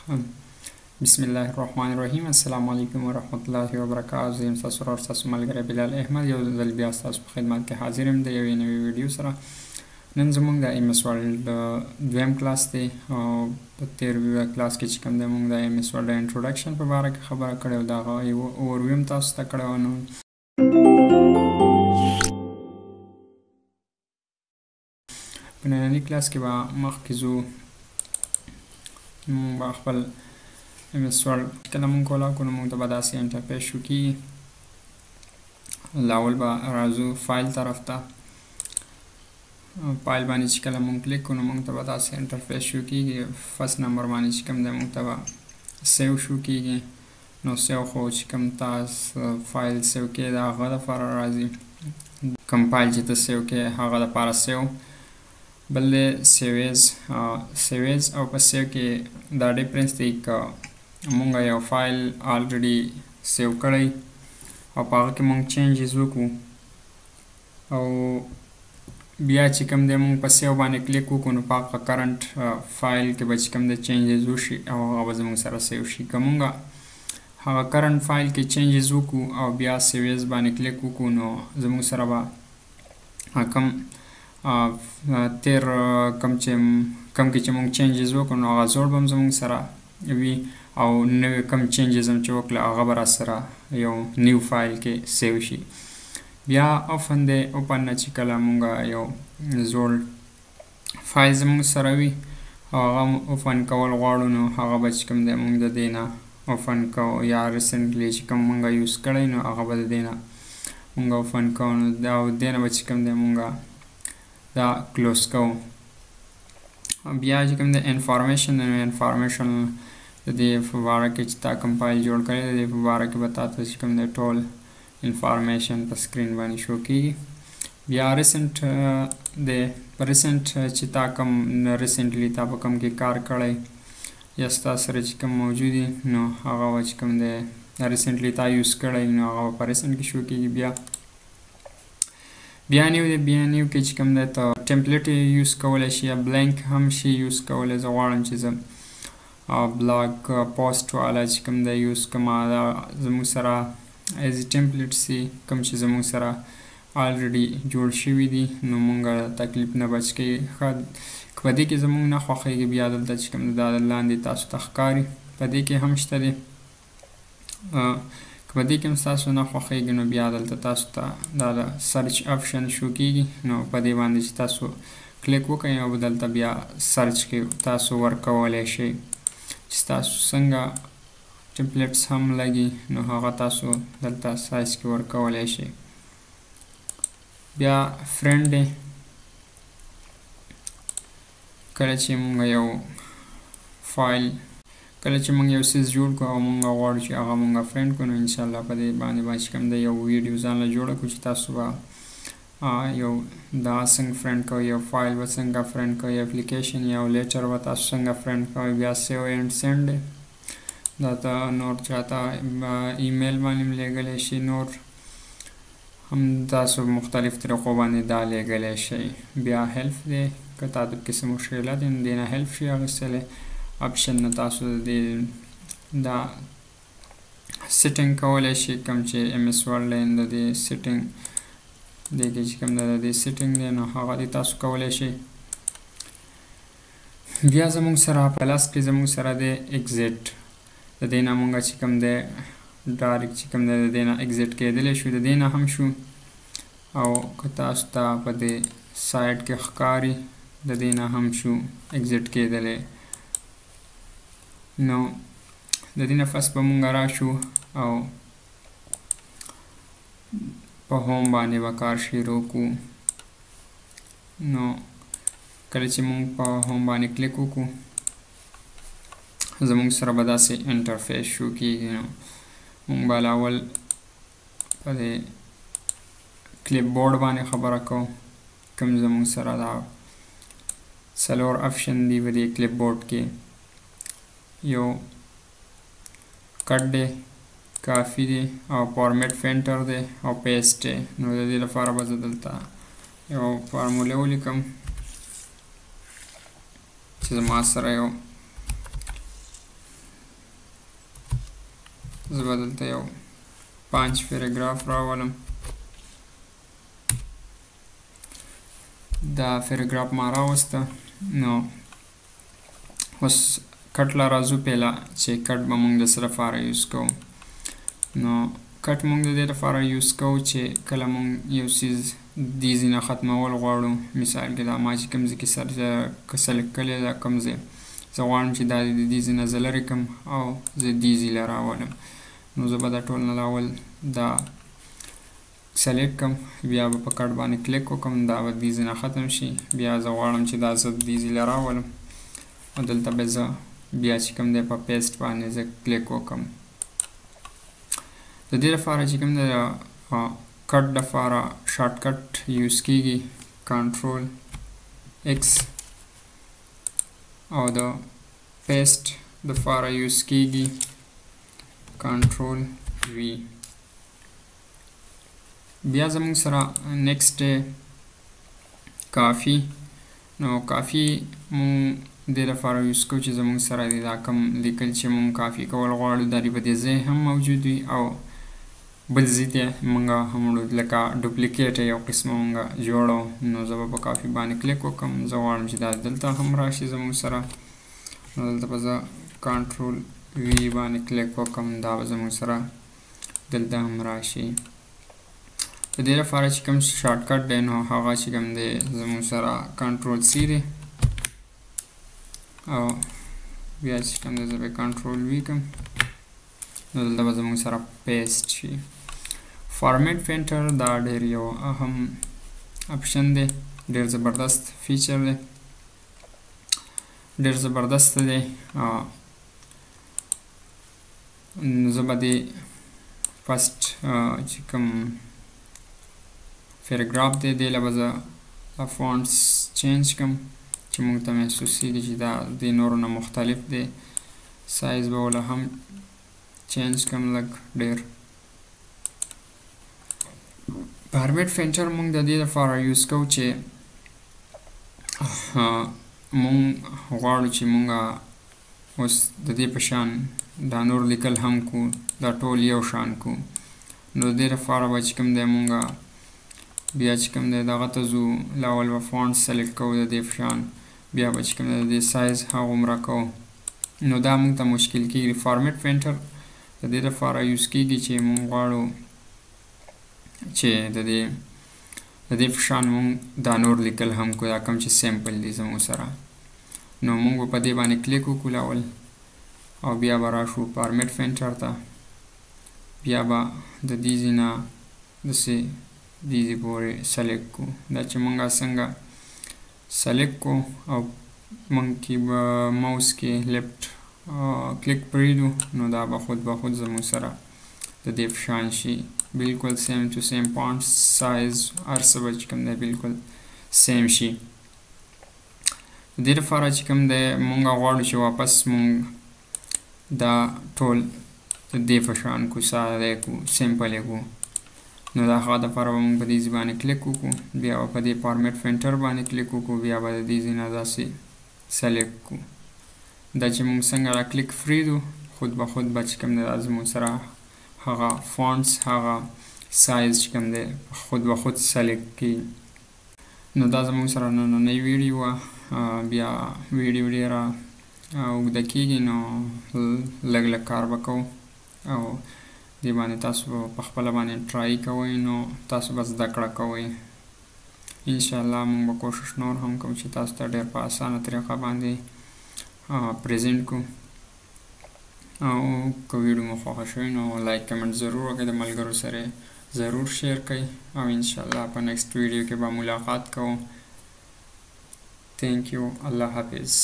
بسم الله الرحمن الرحیم. السلام علیکم ورحمت الله وبرکاته. زه یم ستاسو ورور ستاسو ملګری بلال احمد. یو ځل بیا ستاسو په خدمت کې حاضر یم د یوې نوې ویډیو سره. نن زموږ د ایم اس ورلډ دویم کلاس دی او په تیر کلاس کې چې کوم دی موږ د ایم اس ورلډ انټروډکشن په باره کې خبره کړې او د هغه یو اوورویو هم تاسو ته کړی و. نو په ننني کلاس کې به مخکې ځو. موږ به خپل ایم اس ورلډ کله موږ کولا کړو نو موږ ته به داسې انټرفیس شو کېږي. لاول به راځو فایل طرف ته. فایل باندې چې کله موږ کلیک کړو نو موږ ته به داسې انټرفیس شو کېږي. فرست نمبر باندې چې کوم دی موږ ته به سیو شو کېږي. نو سیو خو چې کوم تاسو فایل سیو کې د هغه دپاره راځي. کوم فایل چې ته سیو کې هغه دپاره سیو. بل دی سیویز او په سیو کې دا ډیفرنس دی که مونږ یو فایل آلریډي سیو کړی او په هغه کې مونږ چینجز وکړو او بیا چې کوم دی مونږ په سیو باندې کلیک وکړو نو په هغه کرنټ فایل کې به چې کوم دی چینجز وشي او هغه به زموږ سره سیو شي. که مونږ هغه کرنټ فایل کې چینجز وکړو او بیا سیویز باندې کلیک وکړو نو زموږ سره به کوم تیر کوم کې چې مونږ چینجز وکړو نو هغه زوړ به هم زموږ سره وي او نوی کوم چینجز هم چې وکړه هغه به راسره یو نیو فایل کې سیو شي. بیا اوپن دی. اوپن نه چې کله مونږ یو زوړ فایل زموږ سره وي او هغه اوپن کول غواړو نو هغه به چې کوم دی مونږ د دې نه اوپن کوو یا ریسنټلی چې کوم مونږ یوز کړی نو هغه به د دې نه مونږ اوپن کوو نو دا دې نه به چې کوم دی مونږ دا کلوز کوو. بیا چې کوم دی انفارمیشن د دې په باره کې چې تا کوم فایل جوړ کړی د دې په باره کې به تا ته چې کوم دی ټول انفارمیشن په سکرین باندې شو کېږي. بیا ریسنټ دی. په ریسنټ چې تا کوم ریسنټلی تا په کوم کې کار کړی یا ستا سره چې کوم موجود وي نو هغه به چې کوم دی ریسنټلی تا یوز کړی نو هغه به په ریسنټ کې شو کېږي. بیا نیو دی. بیا نیو کې چې کوم دی ته ټمپلیټ یوز کولی شي یا بلینک هم شي یوز کولی. زه غواړم چې زه بلاګ پوسټ والا چې کوم دی یوز کړم دا زموږ سره ایز ټمپلیټ سي کوم چې زموږ سره آلریډي جوړ شوي دي نو موږ تکلیف نه بچ کوي. ښه که په دې کې زموږ نه خوښیږي بیا دلته چې کوم دی دا لاندې تاسو ته ښکاري په دې کې هم شته دی. که په دې کې هم ستاسو نه خوښیږي نو بیا دلته تاسو ته دا د سرچ آپشن شو کېږي نو په دې باندې چې تاسو کلیک وکړئ او دلته بیا سرچ کې تاسو ورکولی شئ چې تاسو څنګه ټمپلیټس هم لګي نو هغه تاسو دلته سایز کې ورکولی شئ. بیا فرینډ دی. کله چې موږ یو فایل کله چې موږ یو څیز جوړ کړو او موږ غواړو چې هغه موږ فرینډ کړو نو انشاءالله په دې باندې به چې کوم دی یو ویډیو ځانله جوړه کړو چې تاسو به یو دا څنګه فرینډ کوئ یو فایل به څنګه فرینډ کوئ اپلیکیشن یو لیټر به تاسو څنګه فرینډ کوئ. بیا سیو اینډ سینډ دی. دا ته نور چاته ایمیل باندې هم لیږلی شي. نور هم تاسو مختلف طریقو باندې دا لیږلی شئ. بیا هیلپ دی. که تاسو کې څه مشکلات وي نو دې نه هیلپ شي اخیستلی. اپشن نه تاسو دا سیټینګ کولی شئ کوم چې ایم اس ورلډ د دې سیټینګ دې کې چې کوم د دې سیټینګ دی نو هغه دې تاسو کولی شئ. بیا زموږ سره پلس کې زموږ سره دی ایګزیټ. د دې نه مونږ چې کوم دی ډایرکټ چې کوم دی د دې نه ایګزیټ کېدلی شو د دې نه هم شو او که تاسو ته په دې سایډ کې ښکاري د دې نه هم شو ایګزیټ کېدلی. نو د دې نه فرست به مونږ راشو او په هوم باندې به کار شروع کړو. نو کله چې مونږ په هوم باندې کلیک وکړو زموږ سره به داسې انټرفیس شو کېږي. نو مونږ به اول په دې کلیپ بورډ باندې خبره کوو. کوم زموږ سره دا څلور آپشن دي په دې کلیپ بورډ کې. یو کټ دی، کافي دی او فارمیټ فینټر دی او پیسټ دی. نو د دې لپاره به زه دلته یو فارموله ولیکم چې زما سره یو زه به دلته یو 5 پیراګراف راولم. دا پیراګراف ما راوسته. نو اوس کټ لا راځو پیله چې کټ به موږ د څه لپاره یوز کوو. نو کټ موږ د دې لپاره یوز کوو چې کله موږ یو څیز دې ځای نه ختمول غواړو. مثال کې دا ما چې کوم ځای کې سلیکټ کړی دا کوم ځای زه غواړم چې دا د دې ځای نه زه لرې کړم او زه دې ځای له راولم. نو زه به دا ټول نه اول دا سلیکټ کړم، بیا به په کټ باندې کلیک وکړم، دا به دې ځای نه ختم شي. بیا زه غواړم چې دا زه دې ځای له راولم او دلته به زه بیا چې کوم دی په پیسټ باندې زه کلیک وکړم. د دې لپاره چې کوم دی کټ لپاره شارټ کټ یوز کیږي کنټرول ایکس او د پیسټ لپاره یوز کیږي کنټرول وی. بیا زموږ سره نیکسټ دی کافي. نو کافي مونږ دې لپاره یوز کوو چې زموږ سره دی دا کوم لیکل چې مونږ کافي کول غواړو دا په دې ځای هم موجود وي او بل ځای ته مونږ هم لکه ډوپلیکیټ یو قسمه مونږ جوړو. نو زه به په کافي باندې کلیک وکړم، زه غواړم چې دا دلته هم راشي زموږ سره. نو دلته به زه کنټرول وی باندې کلیک وکړم، دا به زموږ سره دلته هم راشي. د دې لپاره چې کوم شارټ کټ دی نو هغه چې کوم دی زموږ سره کنټرول سی دی او بیا چې کوم دی زه به کنټرول وی کړم. نو دلته به زموږ سره پیسټ شي. فارمیټ پینټر دا ډېر یو اهم اپشن دی، ډېر زبردست فیچر دی، ډېر زبردست دی. زه به دې فسټ چې کوم پیراګراف دی دې له به زه فونټس چینج کړم چې موږ ته محسوسېږي چې دا د نورو نه مختلف دی. سایز به وله هم چینج کړم لږ ډېر. فارمیټ پینټر موږ د دې لپاره یوز کوو چې موږ غواړو چې موږ اوس د دې په شان دا نور لیکل هم کو، دا ټول یو شان کو. نو د دې لپاره به چې کوم دی موږ بیا چې کوم دی دغه ته ځو، لاول به فونټ سلیکټ کوو د دې په شان، بیا به چې کوم دی د دې سایز هغومره کوو. نو دا موږ ته مشکل کېږي. فارمیټ پینټر د دې لپاره یوز کېږي چې موږ غواړو چې د دې په شان موږ دا نور لیکل هم کو، دا کوم چې سیمپل دي زموږ سره. نو موږ به په دې باندې کلیک وکړو لاول او بیا به راشو فارمیټ پینټر ته، بیا به د دې ځای نه داسې دې ځای پورې سلیکټ کړو. دا چې موږ څنګه سلیکټ کړو او موږ کې به ماوس کې لیفټ کلیک پرېږدو نو دا به خود زموږ سره د دې په شان شي، بالکل سیم ټو سیم فونټ سایز هر څه به چې کوم دی بالکل سیم شي. د دې لپاره چې کوم دی موږ غواړو چې واپس موږ دا ټول د دې په شان کو، ساده کو، سیمپل یې کو. نو د هغه دپاره به موږ په دې ځای باندې کلیک وکړو، بیا به په دې فارمیټ پینټر باندې کلیک وکړو، بیا به د دې ځای نه داسې سلیکټ کړو. دا چې موږ څنګه را کلیک پرېږدو خود به چې کوم دی دا زموږ سره هغه فونټس هغه سایز چې کوم دی خود سلیکټ کړي. نو دا زموږ سره نننۍ ویډیو وه. بیا ویډیو ډېره اوږده کېږي نو لږ کار به کوو او دې باندې تاسو په خپله باندې ټرای کوئ، نو تاسو به زده کړه کوئ. انشاءالله موږ به کوشش نور هم کوو چې تاسو ته ډېر په اسانه طریقه باندې پریزنټ کړو. او که ویډیو مو خوښه شوې نو لایک کمنټ ضرور وکړئ، د ملګرو سره ضرور شیر کړئ او انشاءالله په نیکسټ ویډیو کې به ملاقات کوو. تھینک یو. الله حافظ.